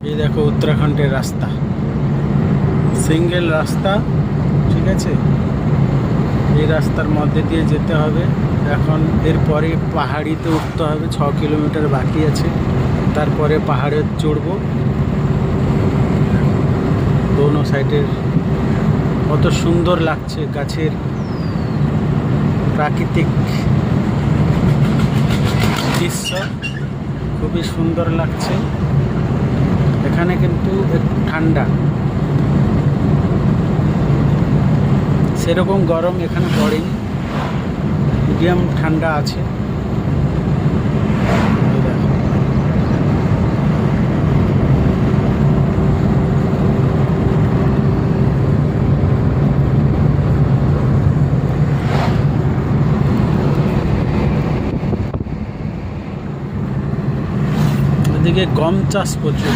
এই দেখো উত্তরাখণ্ডের রাস্তা, সিঙ্গেল রাস্তা, ঠিক আছে। এই রাস্তার মধ্যে দিয়ে যেতে হবে। এখন এরপরে পাহাড়িতে উঠতে হবে, 6 কিলোমিটার বাকি আছে, তারপরে পাহাড়ে চড়বো। দোনো সাইডের কত সুন্দর লাগছে, গাছের প্রাকৃতিক দৃশ্য খুবই সুন্দর লাগছে। এখানে কিন্তু একটু ঠান্ডা, সেরকম গরম এখানে পড়েনি, মিডিয়াম ঠান্ডা আছে। এদিকে গম চাষ প্রচুর।